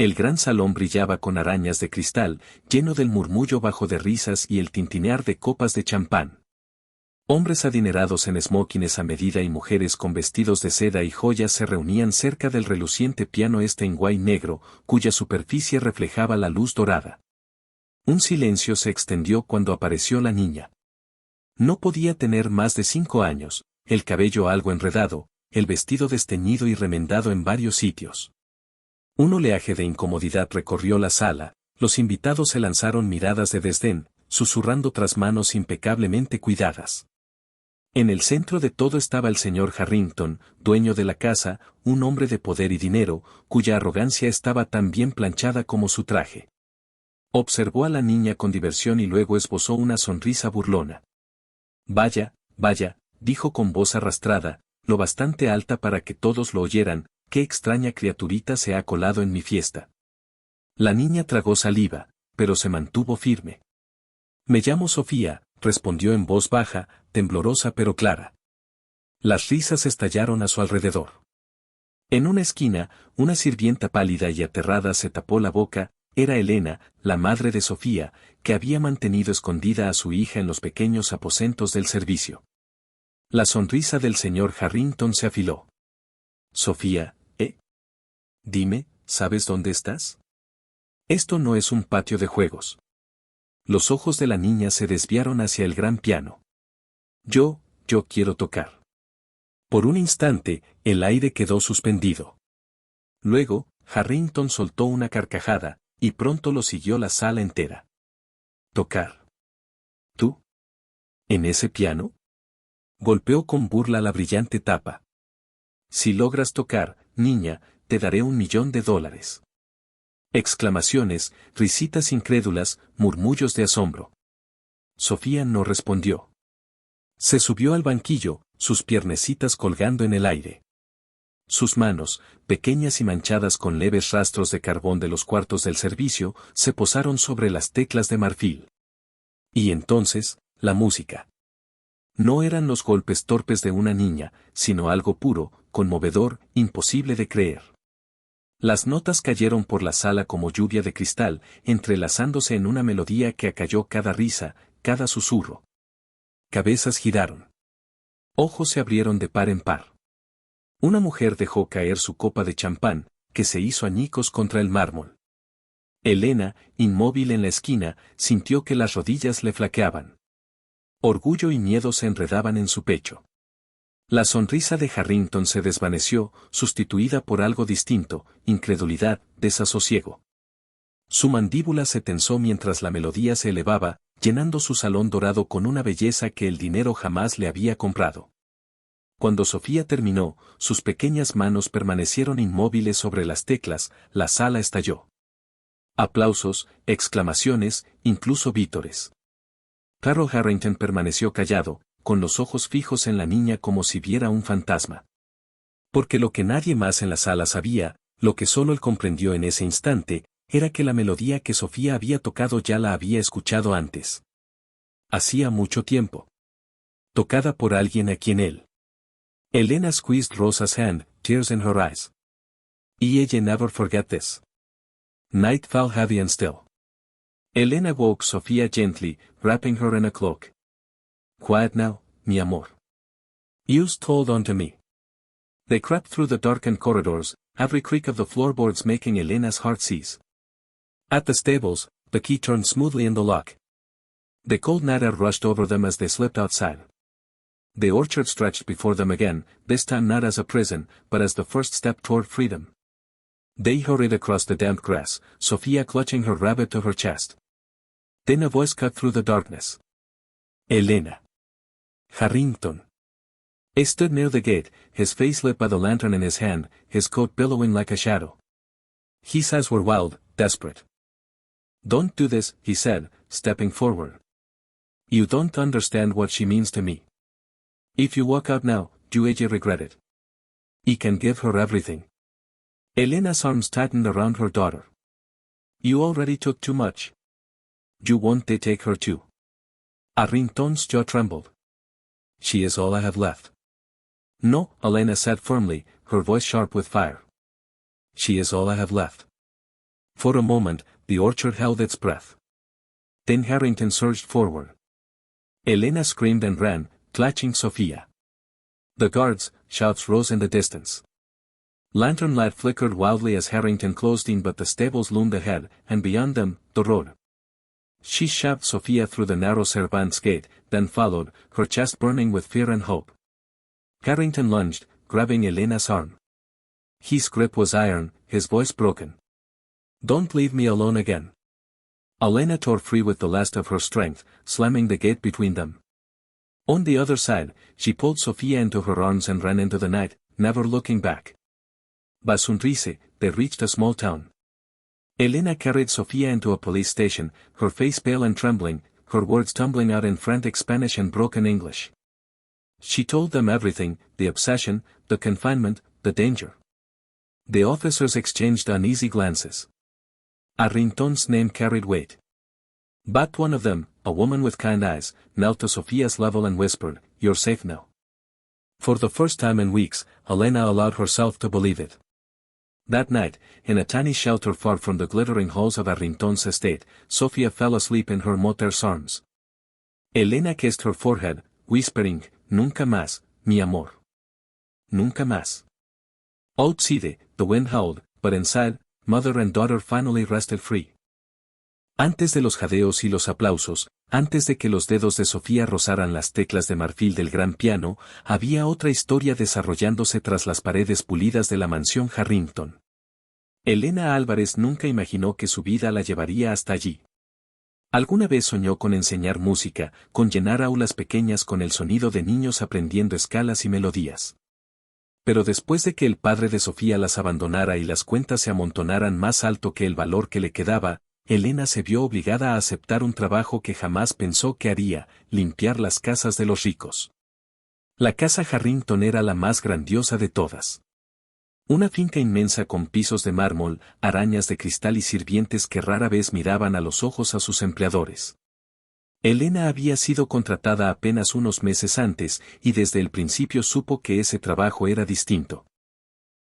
El gran salón brillaba con arañas de cristal, lleno del murmullo bajo de risas y el tintinear de copas de champán. Hombres adinerados en esmokines a medida y mujeres con vestidos de seda y joyas se reunían cerca del reluciente piano Steinway negro, cuya superficie reflejaba la luz dorada. Un silencio se extendió cuando apareció la niña. No podía tener más de 5 años, el cabello algo enredado, el vestido desteñido y remendado en varios sitios. Un oleaje de incomodidad recorrió la sala, los invitados se lanzaron miradas de desdén, susurrando tras manos impecablemente cuidadas. En el centro de todo estaba el señor Harrington, dueño de la casa, un hombre de poder y dinero, cuya arrogancia estaba tan bien planchada como su traje. Observó a la niña con diversión y luego esbozó una sonrisa burlona. Vaya, vaya, dijo con voz arrastrada, lo bastante alta para que todos lo oyeran, qué extraña criaturita se ha colado en mi fiesta. La niña tragó saliva, pero se mantuvo firme. Me llamo Sofía, respondió en voz baja, temblorosa pero clara. Las risas estallaron a su alrededor. En una esquina, una sirvienta pálida y aterrada se tapó la boca, era Elena, la madre de Sofía, que había mantenido escondida a su hija en los pequeños aposentos del servicio. La sonrisa del señor Harrington se afiló. Sofía, dime, ¿sabes dónde estás? Esto no es un patio de juegos. Los ojos de la niña se desviaron hacia el gran piano. Yo quiero tocar. Por un instante, el aire quedó suspendido. Luego, Harrington soltó una carcajada, y pronto lo siguió la sala entera. ¿Tocar? ¿Tú? ¿En ese piano? Golpeó con burla la brillante tapa. Si logras tocar, niña, te daré $1.000.000. Exclamaciones, risitas incrédulas, murmullos de asombro. Sofía no respondió. Se subió al banquillo, sus piernecitas colgando en el aire. Sus manos, pequeñas y manchadas con leves rastros de carbón de los cuartos del servicio, se posaron sobre las teclas de marfil. Y entonces, la música. No eran los golpes torpes de una niña, sino algo puro, conmovedor, imposible de creer. Las notas cayeron por la sala como lluvia de cristal, entrelazándose en una melodía que acalló cada risa, cada susurro. Cabezas giraron. Ojos se abrieron de par en par. Una mujer dejó caer su copa de champán, que se hizo añicos contra el mármol. Elena, inmóvil en la esquina, sintió que las rodillas le flaqueaban. Orgullo y miedo se enredaban en su pecho. La sonrisa de Harrington se desvaneció, sustituida por algo distinto, incredulidad, desasosiego. Su mandíbula se tensó mientras la melodía se elevaba, llenando su salón dorado con una belleza que el dinero jamás le había comprado. Cuando Sofía terminó, sus pequeñas manos permanecieron inmóviles sobre las teclas, la sala estalló. Aplausos, exclamaciones, incluso vítores. Carol Harrington permaneció callado, con los ojos fijos en la niña como si viera un fantasma. Porque lo que nadie más en la sala sabía, lo que solo él comprendió en ese instante, era que la melodía que Sofía había tocado ya la había escuchado antes. Hacía mucho tiempo. Tocada por alguien a quien él. Elena squeezed Rosa's hand, tears in her eyes. Y ella never forget this. Night fell heavy and still. Elena woke Sofía gently, wrapping her in a cloak. Quiet now, mi amor. Used hold on to me. They crept through the darkened corridors, every creak of the floorboards making Elena's heart seize. At the stables, the key turned smoothly in the lock. The cold night air rushed over them as they slipped outside. The orchard stretched before them again, this time not as a prison, but as the first step toward freedom. They hurried across the damp grass, Sofía clutching her rabbit to her chest. Then a voice cut through the darkness. Elena. Harrington. He stood near the gate, his face lit by the lantern in his hand, his coat billowing like a shadow. His eyes were wild, desperate. Don't do this, he said, stepping forward. You don't understand what she means to me. If you walk out now, you will regret it. I can give her everything. Elena's arms tightened around her daughter. You already took too much. You won't they take her too? Harrington's jaw trembled. She is all I have left. No, Elena said firmly, her voice sharp with fire. She is all I have left. For a moment, the orchard held its breath. Then Harrington surged forward. Elena screamed and ran, clutching Sophia. The guards' shouts rose in the distance. Lantern light flickered wildly as Harrington closed in, but the stables loomed ahead, and beyond them, the road. She shoved Sophia through the narrow Cervantes gate, then followed, her chest burning with fear and hope. Harrington lunged, grabbing Elena's arm. His grip was iron, his voice broken. "Don't leave me alone again." Elena tore free with the last of her strength, slamming the gate between them. On the other side, she pulled Sophia into her arms and ran into the night, never looking back. Basunrise, they reached a small town. Elena carried Sophia into a police station, her face pale and trembling, her words tumbling out in frantic Spanish and broken English. She told them everything, the obsession, the confinement, the danger. The officers exchanged uneasy glances. Harrington's name carried weight. But one of them, a woman with kind eyes, knelt to Sophia's level and whispered, "You're safe now." For the first time in weeks, Elena allowed herself to believe it. That night, in a tiny shelter far from the glittering halls of Harrington's estate, Sophia fell asleep in her mother's arms. Elena kissed her forehead, whispering, "Nunca más, mi amor. Nunca más." Outside, the wind howled, but inside, mother and daughter finally rested free. Antes de los jadeos y los aplausos, antes de que los dedos de Sofía rozaran las teclas de marfil del gran piano, había otra historia desarrollándose tras las paredes pulidas de la mansión Harrington. Elena Álvarez nunca imaginó que su vida la llevaría hasta allí. Alguna vez soñó con enseñar música, con llenar aulas pequeñas con el sonido de niños aprendiendo escalas y melodías. Pero después de que el padre de Sofía las abandonara y las cuentas se amontonaran más alto que el valor que le quedaba, Elena se vio obligada a aceptar un trabajo que jamás pensó que haría, limpiar las casas de los ricos. La casa Harrington era la más grandiosa de todas. Una finca inmensa con pisos de mármol, arañas de cristal y sirvientes que rara vez miraban a los ojos a sus empleadores. Elena había sido contratada apenas unos meses antes, y desde el principio supo que ese trabajo era distinto.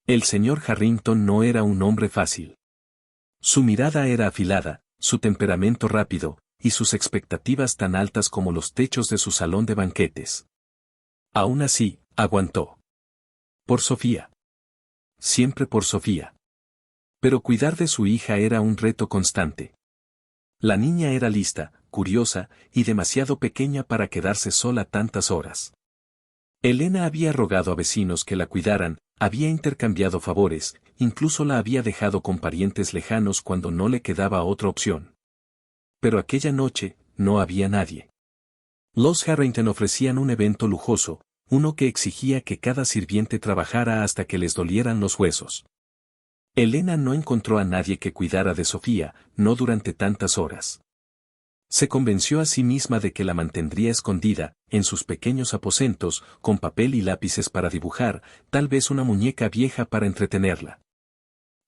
El señor Harrington no era un hombre fácil. Su mirada era afilada, su temperamento rápido, y sus expectativas tan altas como los techos de su salón de banquetes. Aún así, aguantó. Por Sofía. Siempre por Sofía. Pero cuidar de su hija era un reto constante. La niña era lista, curiosa, y demasiado pequeña para quedarse sola tantas horas. Elena había rogado a vecinos que la cuidaran, había intercambiado favores, incluso la había dejado con parientes lejanos cuando no le quedaba otra opción. Pero aquella noche, no había nadie. Los Harrington ofrecían un evento lujoso, uno que exigía que cada sirviente trabajara hasta que les dolieran los huesos. Elena no encontró a nadie que cuidara de Sofía, no durante tantas horas. Se convenció a sí misma de que la mantendría escondida, en sus pequeños aposentos, con papel y lápices para dibujar, tal vez una muñeca vieja para entretenerla.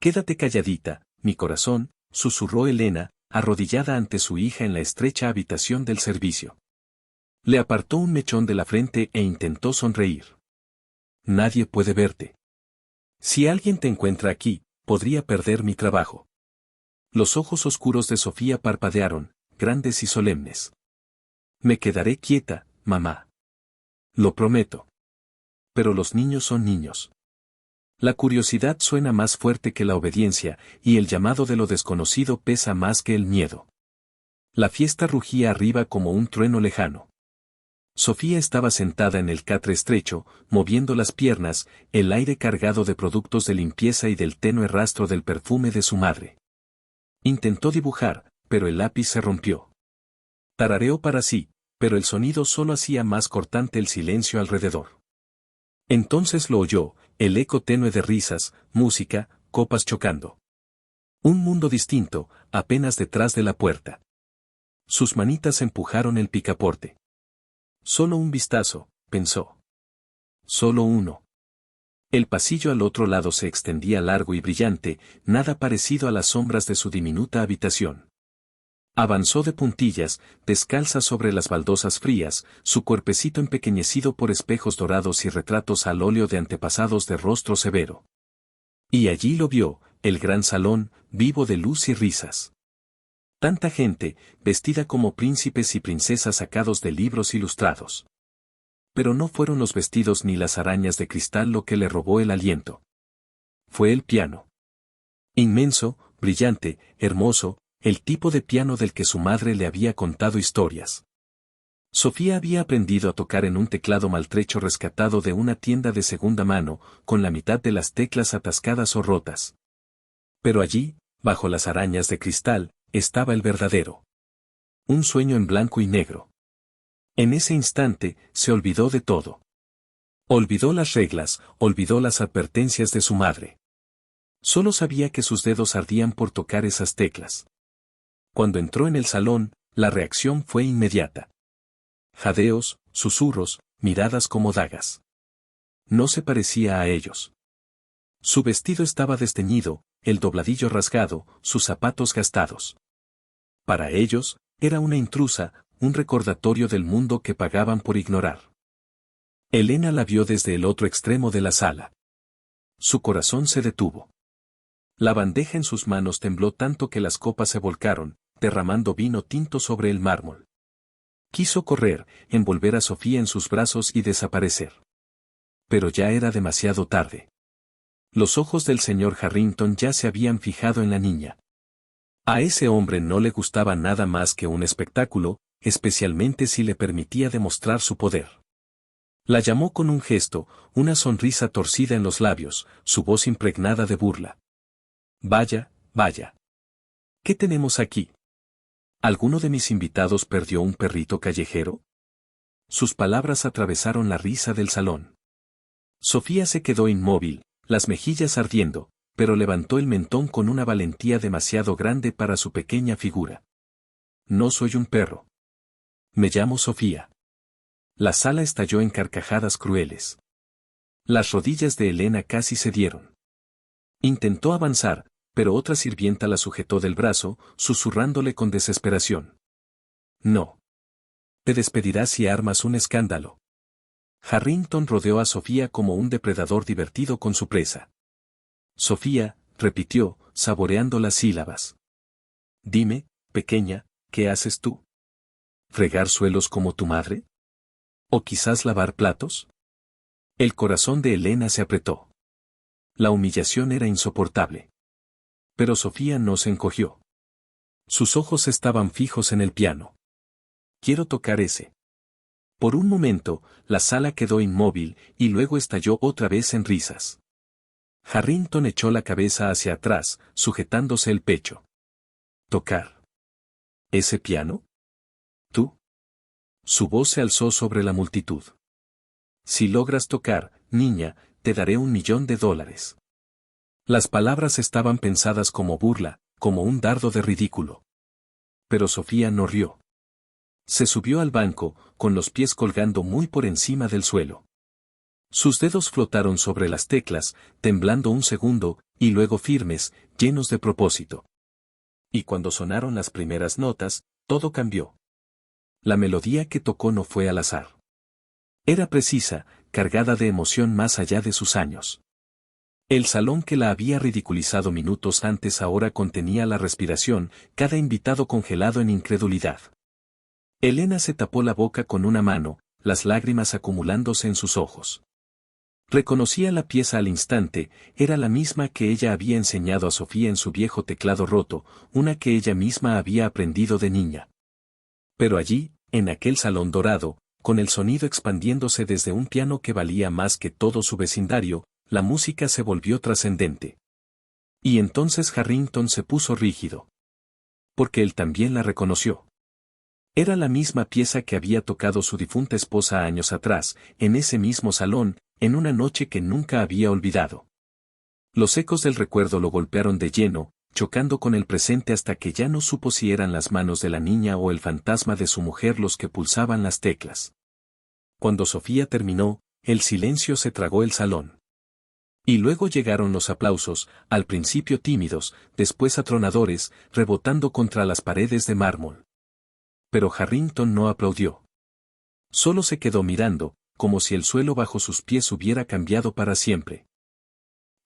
«Quédate calladita, mi corazón», susurró Elena, arrodillada ante su hija en la estrecha habitación del servicio. Le apartó un mechón de la frente e intentó sonreír. «Nadie puede verte. Si alguien te encuentra aquí, podría perder mi trabajo». Los ojos oscuros de Sofía parpadearon, grandes y solemnes. «Me quedaré quieta, mamá. Lo prometo». Pero los niños son niños. La curiosidad suena más fuerte que la obediencia, y el llamado de lo desconocido pesa más que el miedo. La fiesta rugía arriba como un trueno lejano. Sofía estaba sentada en el catre estrecho, moviendo las piernas, el aire cargado de productos de limpieza y del tenue rastro del perfume de su madre. Intentó dibujar, pero el lápiz se rompió. Tarareó para sí, pero el sonido solo hacía más cortante el silencio alrededor. Entonces lo oyó, el eco tenue de risas, música, copas chocando. Un mundo distinto, apenas detrás de la puerta. Sus manitas empujaron el picaporte. Solo un vistazo, pensó. Solo uno. El pasillo al otro lado se extendía largo y brillante, nada parecido a las sombras de su diminuta habitación. Avanzó de puntillas, descalza sobre las baldosas frías, su cuerpecito empequeñecido por espejos dorados y retratos al óleo de antepasados de rostro severo. Y allí lo vio, el gran salón, vivo de luz y risas. Tanta gente, vestida como príncipes y princesas sacados de libros ilustrados. Pero no fueron los vestidos ni las arañas de cristal lo que le robó el aliento. Fue el piano. Inmenso, brillante, hermoso, el tipo de piano del que su madre le había contado historias. Sofía había aprendido a tocar en un teclado maltrecho rescatado de una tienda de segunda mano, con la mitad de las teclas atascadas o rotas. Pero allí, bajo las arañas de cristal, estaba el verdadero. Un sueño en blanco y negro. En ese instante, se olvidó de todo. Olvidó las reglas, olvidó las advertencias de su madre. Solo sabía que sus dedos ardían por tocar esas teclas. Cuando entró en el salón, la reacción fue inmediata. Jadeos, susurros, miradas como dagas. No se parecía a ellos. Su vestido estaba desteñido, el dobladillo rasgado, sus zapatos gastados. Para ellos, era una intrusa, un recordatorio del mundo que pagaban por ignorar. Elena la vio desde el otro extremo de la sala. Su corazón se detuvo. La bandeja en sus manos tembló tanto que las copas se volcaron, derramando vino tinto sobre el mármol. Quiso correr, envolver a Sofía en sus brazos y desaparecer. Pero ya era demasiado tarde. Los ojos del señor Harrington ya se habían fijado en la niña. A ese hombre no le gustaba nada más que un espectáculo, especialmente si le permitía demostrar su poder. La llamó con un gesto, una sonrisa torcida en los labios, su voz impregnada de burla. Vaya, vaya. ¿Qué tenemos aquí? ¿Alguno de mis invitados perdió un perrito callejero? Sus palabras atravesaron la risa del salón. Sofía se quedó inmóvil, las mejillas ardiendo, pero levantó el mentón con una valentía demasiado grande para su pequeña figura. No soy un perro. Me llamo Sofía. La sala estalló en carcajadas crueles. Las rodillas de Elena casi cedieron. Intentó avanzar, pero otra sirvienta la sujetó del brazo, susurrándole con desesperación. No. Te despedirás si armas un escándalo. Harrington rodeó a Sofía como un depredador divertido con su presa. Sofía, repitió, saboreando las sílabas. Dime, pequeña, ¿qué haces tú? ¿Fregar suelos como tu madre? ¿O quizás lavar platos? El corazón de Elena se apretó. La humillación era insoportable. Pero Sofía no se encogió. Sus ojos estaban fijos en el piano. Quiero tocar ese. Por un momento, la sala quedó inmóvil y luego estalló otra vez en risas. Harrington echó la cabeza hacia atrás, sujetándose el pecho. ¿Tocar? ¿Ese piano? ¿Tú? Su voz se alzó sobre la multitud. Si logras tocar, niña, te daré $1.000.000. Las palabras estaban pensadas como burla, como un dardo de ridículo. Pero Sofía no rió. Se subió al banco, con los pies colgando muy por encima del suelo. Sus dedos flotaron sobre las teclas, temblando un segundo, y luego firmes, llenos de propósito. Y cuando sonaron las primeras notas, todo cambió. La melodía que tocó no fue al azar. Era precisa, cargada de emoción más allá de sus años. El salón que la había ridiculizado minutos antes ahora contenía la respiración, cada invitado congelado en incredulidad. Elena se tapó la boca con una mano, las lágrimas acumulándose en sus ojos. Reconocía la pieza al instante, era la misma que ella había enseñado a Sofía en su viejo teclado roto, una que ella misma había aprendido de niña. Pero allí, en aquel salón dorado, con el sonido expandiéndose desde un piano que valía más que todo su vecindario, la música se volvió trascendente. Y entonces Harrington se puso rígido. Porque él también la reconoció. Era la misma pieza que había tocado su difunta esposa años atrás, en ese mismo salón, en una noche que nunca había olvidado. Los ecos del recuerdo lo golpearon de lleno, chocando con el presente hasta que ya no supo si eran las manos de la niña o el fantasma de su mujer los que pulsaban las teclas. Cuando Sofía terminó, el silencio se tragó el salón. Y luego llegaron los aplausos, al principio tímidos, después atronadores, rebotando contra las paredes de mármol. Pero Harrington no aplaudió. Solo se quedó mirando, como si el suelo bajo sus pies hubiera cambiado para siempre.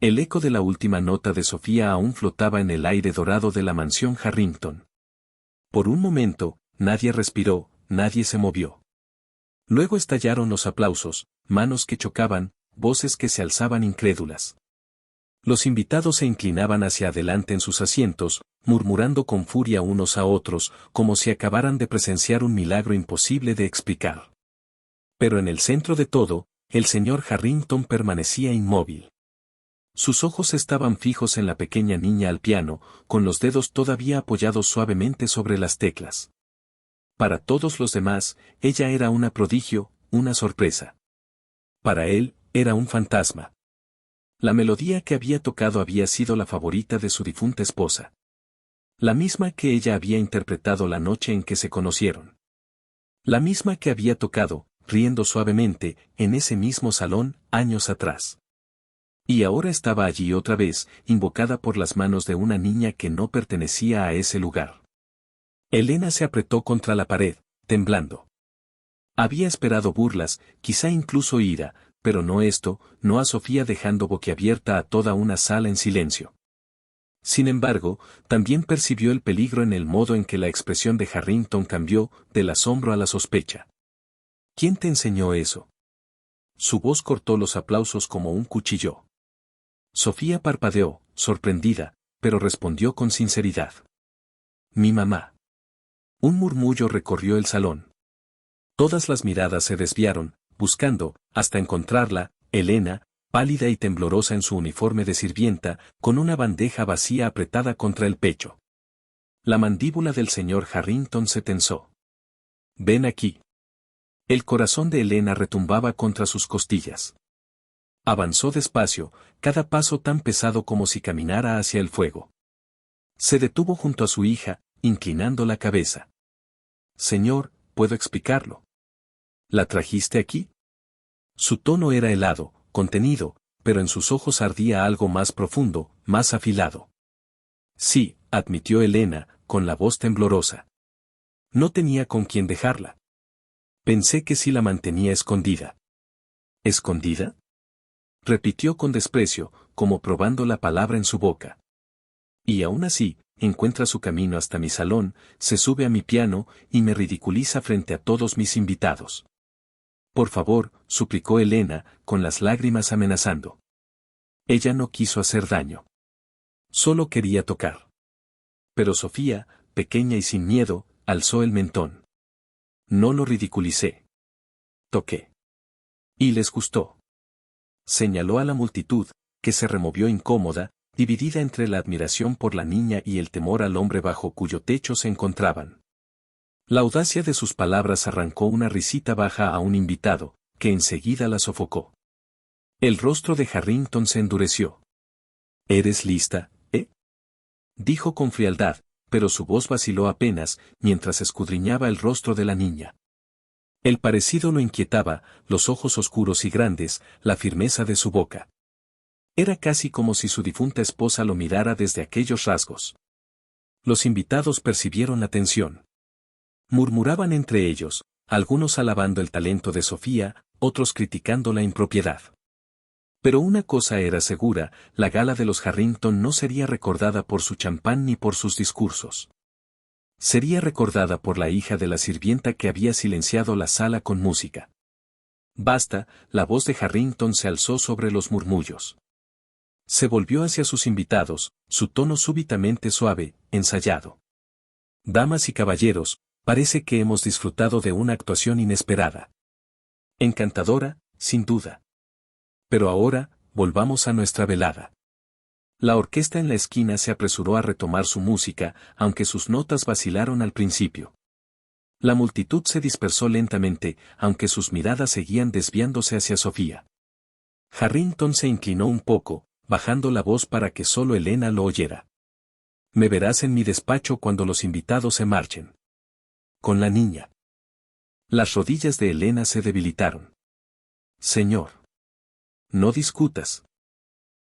El eco de la última nota de Sofía aún flotaba en el aire dorado de la mansión Harrington. Por un momento, nadie respiró, nadie se movió. Luego estallaron los aplausos, manos que chocaban, voces que se alzaban incrédulas. Los invitados se inclinaban hacia adelante en sus asientos, murmurando con furia unos a otros, como si acabaran de presenciar un milagro imposible de explicar. Pero en el centro de todo, el señor Harrington permanecía inmóvil. Sus ojos estaban fijos en la pequeña niña al piano, con los dedos todavía apoyados suavemente sobre las teclas. Para todos los demás, ella era una prodigio, una sorpresa. Para él, era un fantasma. La melodía que había tocado había sido la favorita de su difunta esposa. La misma que ella había interpretado la noche en que se conocieron. La misma que había tocado, riendo suavemente, en ese mismo salón, años atrás. Y ahora estaba allí otra vez, invocada por las manos de una niña que no pertenecía a ese lugar. Elena se apretó contra la pared, temblando. Había esperado burlas, quizá incluso ira, pero no esto, no a Sofía dejando boquiabierta a toda una sala en silencio. Sin embargo, también percibió el peligro en el modo en que la expresión de Harrington cambió, del asombro a la sospecha. ¿Quién te enseñó eso? Su voz cortó los aplausos como un cuchillo. Sofía parpadeó, sorprendida, pero respondió con sinceridad. Mi mamá. Un murmullo recorrió el salón. Todas las miradas se desviaron, buscando, hasta encontrarla, Elena, pálida y temblorosa en su uniforme de sirvienta, con una bandeja vacía apretada contra el pecho. La mandíbula del señor Harrington se tensó. Ven aquí. El corazón de Elena retumbaba contra sus costillas. Avanzó despacio, cada paso tan pesado como si caminara hacia el fuego. Se detuvo junto a su hija, inclinando la cabeza. Señor, ¿puedo explicarlo? ¿La trajiste aquí? Su tono era helado, contenido, pero en sus ojos ardía algo más profundo, más afilado. Sí, admitió Elena, con la voz temblorosa. No tenía con quién dejarla. Pensé que sí la mantenía escondida. ¿Escondida? Repitió con desprecio, como probando la palabra en su boca. Y aún así, encuentra su camino hasta mi salón, se sube a mi piano, y me ridiculiza frente a todos mis invitados. Por favor, suplicó Elena, con las lágrimas amenazando. Ella no quiso hacer daño. Solo quería tocar. Pero Sofía, pequeña y sin miedo, alzó el mentón. No lo ridiculicé. Toqué. Y les gustó. Señaló a la multitud, que se removió incómoda, dividida entre la admiración por la niña y el temor al hombre bajo cuyo techo se encontraban. La audacia de sus palabras arrancó una risita baja a un invitado, que enseguida la sofocó. El rostro de Harrington se endureció. ¿Eres lista, dijo con frialdad, pero su voz vaciló apenas, mientras escudriñaba el rostro de la niña. El parecido lo inquietaba, los ojos oscuros y grandes, la firmeza de su boca. Era casi como si su difunta esposa lo mirara desde aquellos rasgos. Los invitados percibieron la tensión. Murmuraban entre ellos, algunos alabando el talento de Sofía, otros criticando la impropiedad. Pero una cosa era segura, la gala de los Harrington no sería recordada por su champán ni por sus discursos. Sería recordada por la hija de la sirvienta que había silenciado la sala con música. Basta, la voz de Harrington se alzó sobre los murmullos. Se volvió hacia sus invitados, su tono súbitamente suave, ensayado. Damas y caballeros, parece que hemos disfrutado de una actuación inesperada. Encantadora, sin duda. Pero ahora, volvamos a nuestra velada. La orquesta en la esquina se apresuró a retomar su música, aunque sus notas vacilaron al principio. La multitud se dispersó lentamente, aunque sus miradas seguían desviándose hacia Sofía. Harrington se inclinó un poco, bajando la voz para que solo Elena lo oyera. Me verás en mi despacho cuando los invitados se marchen. Con la niña. Las rodillas de Elena se debilitaron. Señor. No discutas.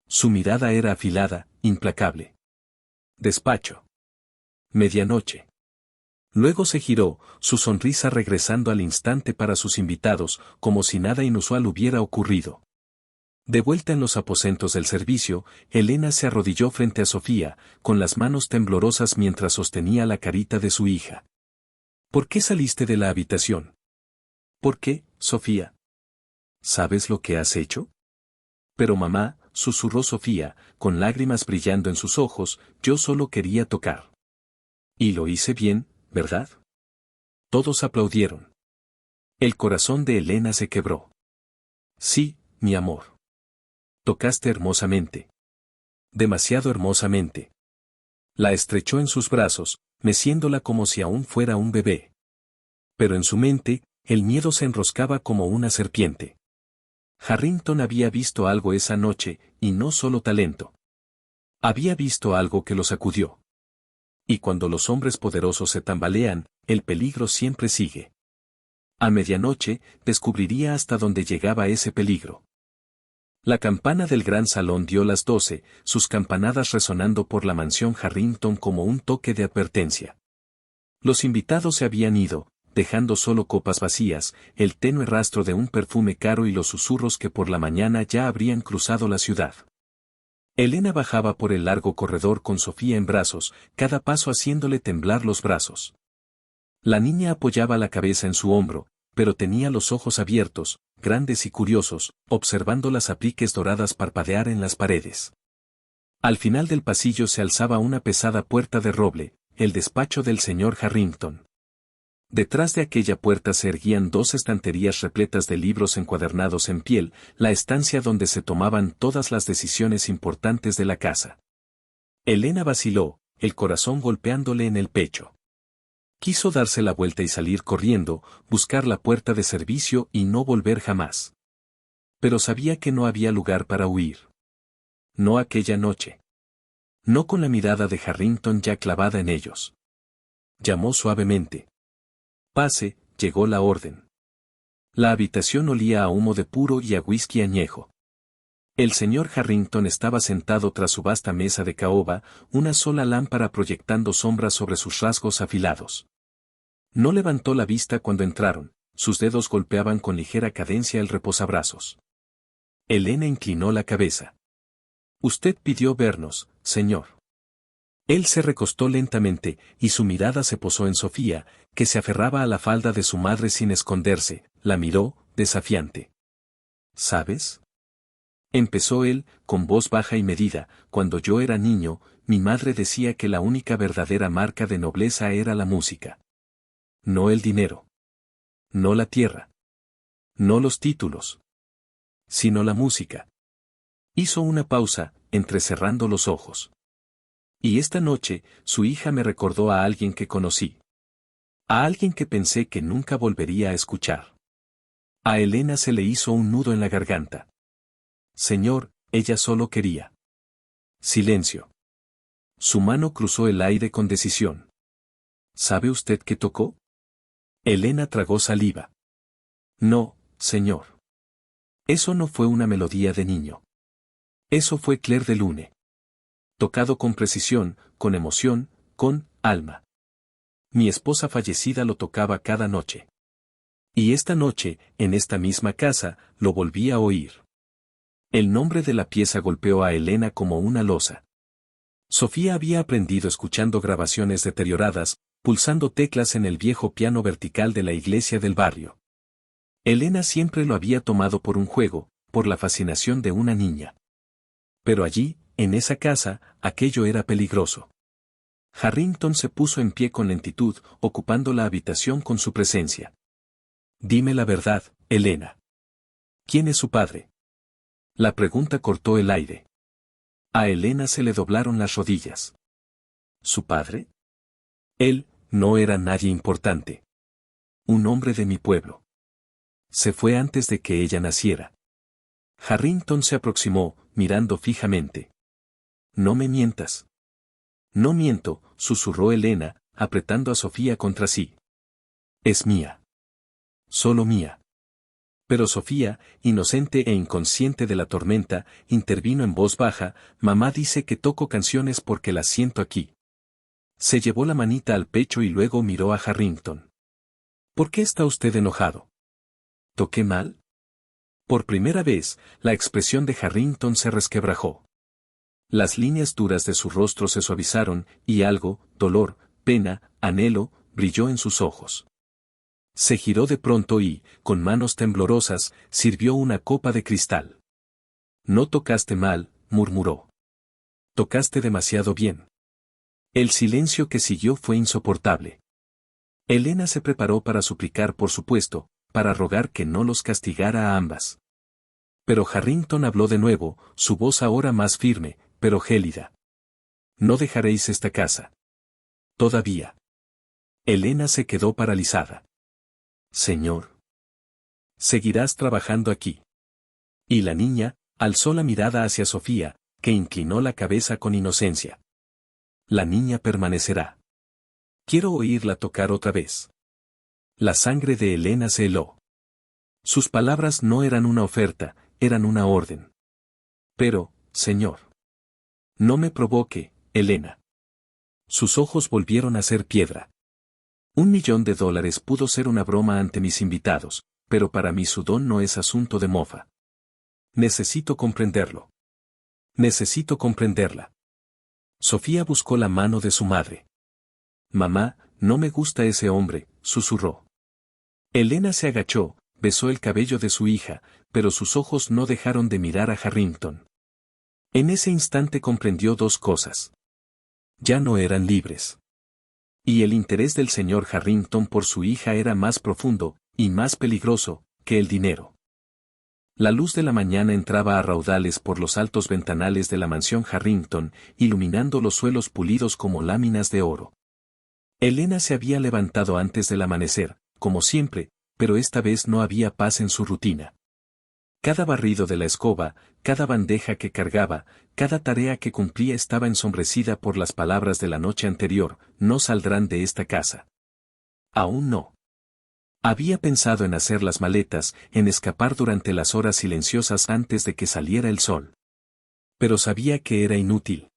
Su mirada era afilada, implacable. Despacho. Medianoche. Luego se giró, su sonrisa regresando al instante para sus invitados, como si nada inusual hubiera ocurrido. De vuelta en los aposentos del servicio, Elena se arrodilló frente a Sofía, con las manos temblorosas mientras sostenía la carita de su hija. ¿Por qué saliste de la habitación? ¿Por qué, Sofía? ¿Sabes lo que has hecho? Pero mamá, susurró Sofía, con lágrimas brillando en sus ojos, yo solo quería tocar. Y lo hice bien, ¿verdad? Todos aplaudieron. El corazón de Elena se quebró. Sí, mi amor. Tocaste hermosamente. Demasiado hermosamente. La estrechó en sus brazos, meciéndola como si aún fuera un bebé. Pero en su mente, el miedo se enroscaba como una serpiente. Harrington había visto algo esa noche, y no solo talento. Había visto algo que lo sacudió. Y cuando los hombres poderosos se tambalean, el peligro siempre sigue. A medianoche, descubriría hasta dónde llegaba ese peligro. La campana del gran salón dio las 12, sus campanadas resonando por la mansión Harrington como un toque de advertencia. Los invitados se habían ido, dejando solo copas vacías, el tenue rastro de un perfume caro y los susurros que por la mañana ya habrían cruzado la ciudad. Elena bajaba por el largo corredor con Sofía en brazos, cada paso haciéndole temblar los brazos. La niña apoyaba la cabeza en su hombro, pero tenía los ojos abiertos, grandes y curiosos, observando las apliques doradas parpadear en las paredes. Al final del pasillo se alzaba una pesada puerta de roble, el despacho del señor Harrington. Detrás de aquella puerta se erguían 2 estanterías repletas de libros encuadernados en piel, la estancia donde se tomaban todas las decisiones importantes de la casa. Elena vaciló, el corazón golpeándole en el pecho. Quiso darse la vuelta y salir corriendo, buscar la puerta de servicio y no volver jamás. Pero sabía que no había lugar para huir. No aquella noche. No con la mirada de Harrington ya clavada en ellos. Llamó suavemente. Pase, llegó la orden. La habitación olía a humo de puro y a whisky añejo. El señor Harrington estaba sentado tras su vasta mesa de caoba, una sola lámpara proyectando sombras sobre sus rasgos afilados. No levantó la vista cuando entraron, sus dedos golpeaban con ligera cadencia el reposabrazos. Elena inclinó la cabeza. Usted pidió vernos, señor. Él se recostó lentamente, y su mirada se posó en Sofía, que se aferraba a la falda de su madre sin esconderse, la miró, desafiante. ¿Sabes? Empezó él, con voz baja y medida, cuando yo era niño, mi madre decía que la única verdadera marca de nobleza era la música. No el dinero. No la tierra. No los títulos. Sino la música. Hizo una pausa, entrecerrando los ojos. Y esta noche, su hija me recordó a alguien que conocí. A alguien que pensé que nunca volvería a escuchar. A Elena se le hizo un nudo en la garganta. Señor, ella solo quería. Silencio. Su mano cruzó el aire con decisión. ¿Sabe usted qué tocó? Elena tragó saliva. No, señor. Eso no fue una melodía de niño. Eso fue Clair de Lune. Tocado con precisión, con emoción, con alma. Mi esposa fallecida lo tocaba cada noche. Y esta noche, en esta misma casa, lo volví a oír. El nombre de la pieza golpeó a Elena como una losa. Sofía había aprendido escuchando grabaciones deterioradas, pulsando teclas en el viejo piano vertical de la iglesia del barrio. Elena siempre lo había tomado por un juego, por la fascinación de una niña. Pero allí, en esa casa, aquello era peligroso. Harrington se puso en pie con lentitud, ocupando la habitación con su presencia. Dime la verdad, Elena. ¿Quién es su padre? La pregunta cortó el aire. A Elena se le doblaron las rodillas. ¿Su padre? Él, no era nadie importante. Un hombre de mi pueblo. Se fue antes de que ella naciera. Harrington se aproximó, mirando fijamente. No me mientas. No miento, susurró Elena, apretando a Sofía contra sí. Es mía. Solo mía. Pero Sofía, inocente e inconsciente de la tormenta, intervino en voz baja, mamá dice que toco canciones porque las siento aquí. Se llevó la manita al pecho y luego miró a Harrington. ¿Por qué está usted enojado? ¿Toqué mal? Por primera vez, la expresión de Harrington se resquebrajó. Las líneas duras de su rostro se suavizaron, y algo, dolor, pena, anhelo, brilló en sus ojos. Se giró de pronto y, con manos temblorosas, sirvió una copa de cristal. No tocaste mal, murmuró. Tocaste demasiado bien. El silencio que siguió fue insoportable. Elena se preparó para suplicar, por supuesto, para rogar que no los castigara a ambas. Pero Harrington habló de nuevo, su voz ahora más firme, pero gélida. No dejaréis esta casa. Todavía. Elena se quedó paralizada. Señor. Seguirás trabajando aquí. Y la niña, alzó la mirada hacia Sofía, que inclinó la cabeza con inocencia. La niña permanecerá. Quiero oírla tocar otra vez. La sangre de Elena se heló. Sus palabras no eran una oferta, eran una orden. Pero, señor. No me provoque, Elena. Sus ojos volvieron a ser piedra. $1.000.000 pudo ser una broma ante mis invitados, pero para mí su don no es asunto de mofa. Necesito comprenderlo. Necesito comprenderla. Sofía buscó la mano de su madre. Mamá, no me gusta ese hombre, susurró. Elena se agachó, besó el cabello de su hija, pero sus ojos no dejaron de mirar a Harrington. En ese instante comprendió dos cosas. Ya no eran libres. Y el interés del señor Harrington por su hija era más profundo, y más peligroso, que el dinero. La luz de la mañana entraba a raudales por los altos ventanales de la mansión Harrington, iluminando los suelos pulidos como láminas de oro. Elena se había levantado antes del amanecer, como siempre, pero esta vez no había paz en su rutina. Cada barrido de la escoba, cada bandeja que cargaba, cada tarea que cumplía estaba ensombrecida por las palabras de la noche anterior: no saldrán de esta casa. Aún no. Había pensado en hacer las maletas, en escapar durante las horas silenciosas antes de que saliera el sol. Pero sabía que era inútil.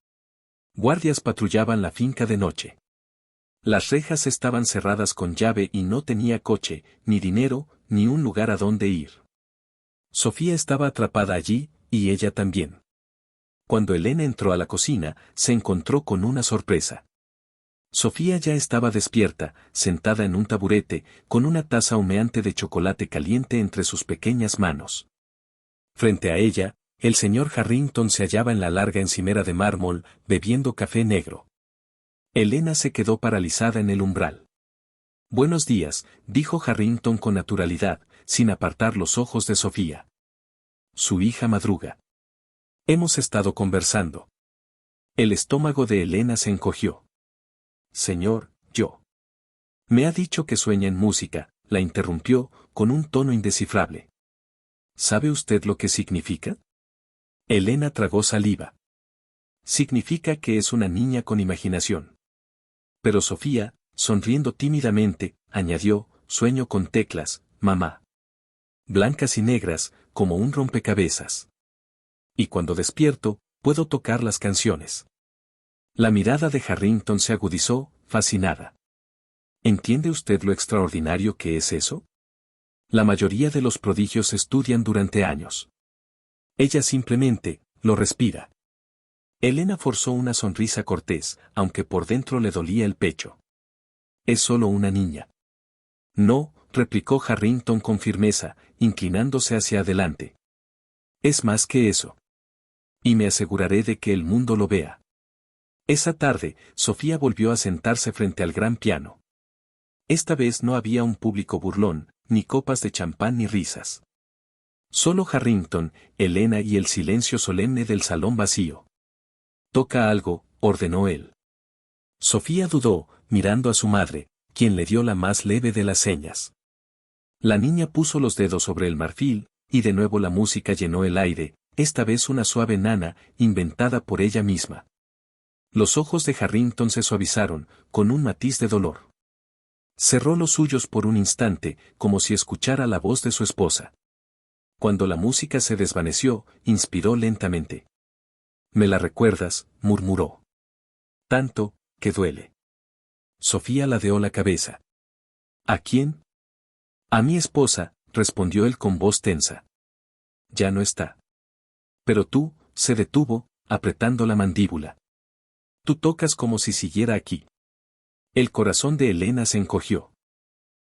Guardias patrullaban la finca de noche. Las rejas estaban cerradas con llave y no tenía coche, ni dinero, ni un lugar a donde ir. Sofía estaba atrapada allí, y ella también. Cuando Elena entró a la cocina, se encontró con una sorpresa. Sofía ya estaba despierta, sentada en un taburete, con una taza humeante de chocolate caliente entre sus pequeñas manos. Frente a ella, el señor Harrington se hallaba en la larga encimera de mármol, bebiendo café negro. Elena se quedó paralizada en el umbral. Buenos días, dijo Harrington con naturalidad, sin apartar los ojos de Sofía. Su hija madruga. Hemos estado conversando. El estómago de Elena se encogió. Señor, yo. Me ha dicho que sueña en música, la interrumpió, con un tono indescifrable. ¿Sabe usted lo que significa? Elena tragó saliva. Significa que es una niña con imaginación. Pero Sofía, sonriendo tímidamente, añadió: sueño con teclas, mamá. Blancas y negras, como un rompecabezas. Y cuando despierto, puedo tocar las canciones. La mirada de Harrington se agudizó, fascinada. ¿Entiende usted lo extraordinario que es eso? La mayoría de los prodigios estudian durante años. Ella simplemente, lo respira. Elena forzó una sonrisa cortés, aunque por dentro le dolía el pecho. Es solo una niña. No, replicó Harrington con firmeza, inclinándose hacia adelante. Es más que eso. Y me aseguraré de que el mundo lo vea. Esa tarde, Sofía volvió a sentarse frente al gran piano. Esta vez no había un público burlón, ni copas de champán ni risas. Solo Harrington, Elena y el silencio solemne del salón vacío. Toca algo, ordenó él. Sofía dudó, mirando a su madre, quien le dio la más leve de las señas. La niña puso los dedos sobre el marfil, y de nuevo la música llenó el aire, esta vez una suave nana, inventada por ella misma. Los ojos de Harrington se suavizaron, con un matiz de dolor. Cerró los suyos por un instante, como si escuchara la voz de su esposa. Cuando la música se desvaneció, inspiró lentamente. «¿Me la recuerdas?», murmuró. «Tanto, que duele». Sofía ladeó la cabeza. «¿A quién?». «A mi esposa», respondió él con voz tensa. Ya no está. Pero tú, se detuvo, apretando la mandíbula. Tú tocas como si siguiera aquí. El corazón de Elena se encogió.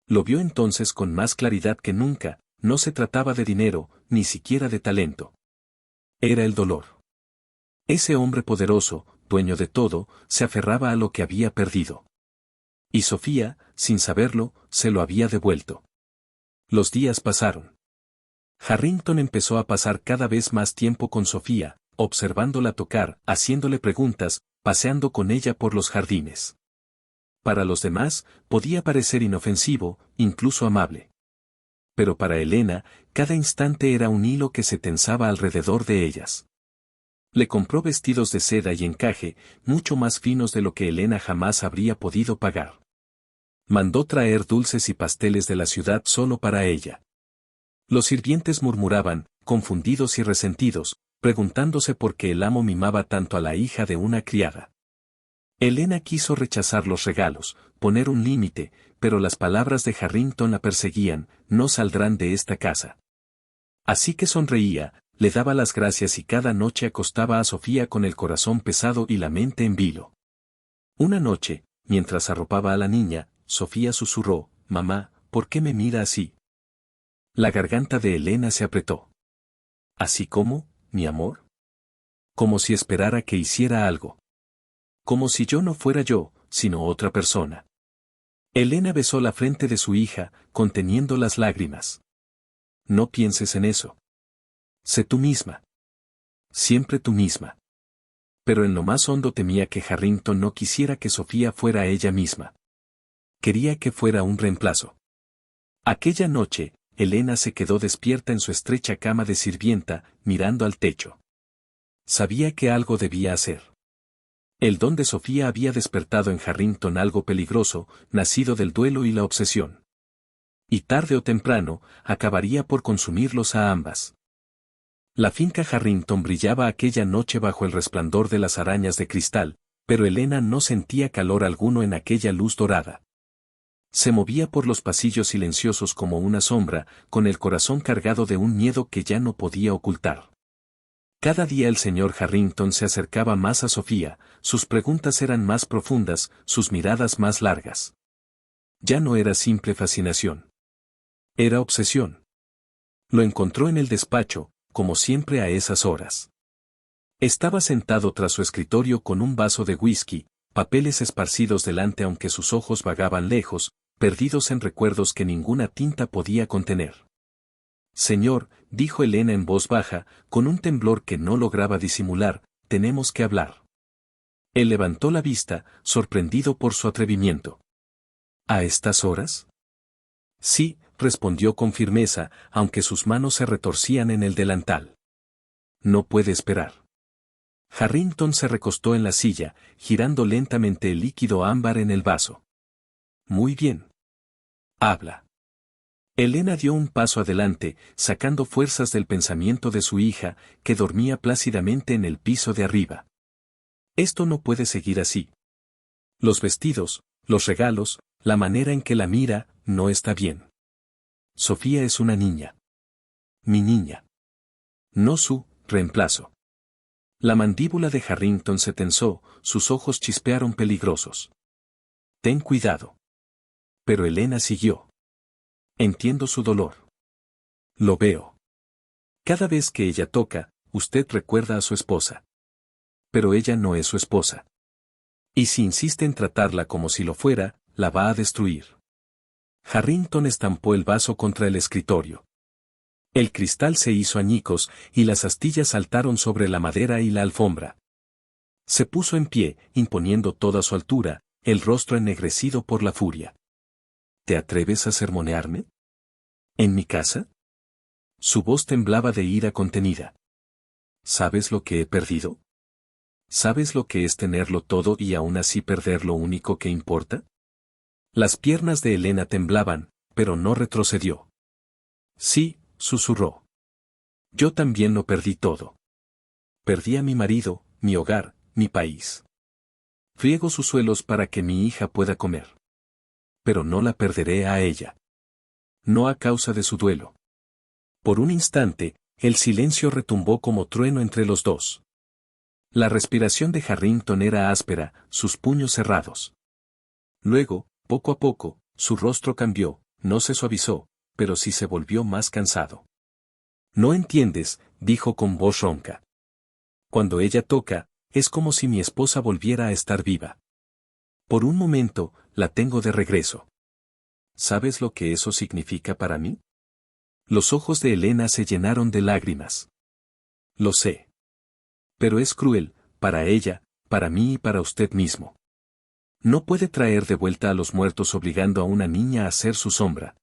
Lo vio entonces con más claridad que nunca, no se trataba de dinero, ni siquiera de talento. Era el dolor. Ese hombre poderoso, dueño de todo, se aferraba a lo que había perdido. Y Sofía, sin saberlo, se lo había devuelto. Los días pasaron. Harrington empezó a pasar cada vez más tiempo con Sofía, observándola tocar, haciéndole preguntas, paseando con ella por los jardines. Para los demás, podía parecer inofensivo, incluso amable. Pero para Elena, cada instante era un hilo que se tensaba alrededor de ellas. Le compró vestidos de seda y encaje, mucho más finos de lo que Elena jamás habría podido pagar. Mandó traer dulces y pasteles de la ciudad solo para ella. Los sirvientes murmuraban, confundidos y resentidos, preguntándose por qué el amo mimaba tanto a la hija de una criada. Elena quiso rechazar los regalos, poner un límite, pero las palabras de Harrington la perseguían, no saldrán de esta casa. Así que sonreía, le daba las gracias y cada noche acostaba a Sofía con el corazón pesado y la mente en vilo. Una noche, mientras arropaba a la niña, Sofía susurró, «Mamá, ¿por qué me mira así?» La garganta de Elena se apretó. «¿Así como, mi amor?» Como si esperara que hiciera algo. Como si yo no fuera yo, sino otra persona. Elena besó la frente de su hija, conteniendo las lágrimas. «No pienses en eso. Sé tú misma. Siempre tú misma». Pero en lo más hondo temía que Harrington no quisiera que Sofía fuera ella misma. Quería que fuera un reemplazo. Aquella noche, Elena se quedó despierta en su estrecha cama de sirvienta, mirando al techo. Sabía que algo debía hacer. El don de Sofía había despertado en Harrington algo peligroso, nacido del duelo y la obsesión. Y tarde o temprano, acabaría por consumirlos a ambas. La finca Harrington brillaba aquella noche bajo el resplandor de las arañas de cristal, pero Elena no sentía calor alguno en aquella luz dorada. Se movía por los pasillos silenciosos como una sombra, con el corazón cargado de un miedo que ya no podía ocultar. Cada día el señor Harrington se acercaba más a Sofía, sus preguntas eran más profundas, sus miradas más largas. Ya no era simple fascinación. Era obsesión. Lo encontró en el despacho, como siempre a esas horas. Estaba sentado tras su escritorio con un vaso de whisky, papeles esparcidos delante aunque sus ojos vagaban lejos, perdidos en recuerdos que ninguna tinta podía contener. «Señor», dijo Elena en voz baja, con un temblor que no lograba disimular, «tenemos que hablar». Él levantó la vista, sorprendido por su atrevimiento. «¿A estas horas?» «Sí», respondió con firmeza, aunque sus manos se retorcían en el delantal. «No puede esperar». Harrington se recostó en la silla, girando lentamente el líquido ámbar en el vaso. «Muy bien. Habla». Elena dio un paso adelante, sacando fuerzas del pensamiento de su hija, que dormía plácidamente en el piso de arriba. «Esto no puede seguir así. Los vestidos, los regalos, la manera en que la mira, no está bien. Sofía es una niña. Mi niña. No su reemplazo». La mandíbula de Harrington se tensó, sus ojos chispearon peligrosos. «Ten cuidado». Pero Elena siguió. «Entiendo su dolor. Lo veo. Cada vez que ella toca, usted recuerda a su esposa. Pero ella no es su esposa. Y si insiste en tratarla como si lo fuera, la va a destruir». Harrington estampó el vaso contra el escritorio. El cristal se hizo añicos y las astillas saltaron sobre la madera y la alfombra. Se puso en pie, imponiendo toda su altura, el rostro ennegrecido por la furia. «¿Te atreves a sermonearme? ¿En mi casa?» Su voz temblaba de ira contenida. «¿Sabes lo que he perdido? ¿Sabes lo que es tenerlo todo y aún así perder lo único que importa?» Las piernas de Elena temblaban, pero no retrocedió. «Sí», susurró. «Yo también lo perdí todo. Perdí a mi marido, mi hogar, mi país. Friego sus suelos para que mi hija pueda comer. Pero no la perderé a ella. No a causa de su duelo». Por un instante, el silencio retumbó como trueno entre los dos. La respiración de Harrington era áspera, sus puños cerrados. Luego, poco a poco, su rostro cambió, no se suavizó, pero sí se volvió más cansado. No entiendes, dijo con voz ronca. Cuando ella toca, es como si mi esposa volviera a estar viva. Por un momento, la tengo de regreso. ¿Sabes lo que eso significa para mí? Los ojos de Elena se llenaron de lágrimas. Lo sé. Pero es cruel, para ella, para mí y para usted mismo. No puede traer de vuelta a los muertos obligando a una niña a ser su sombra.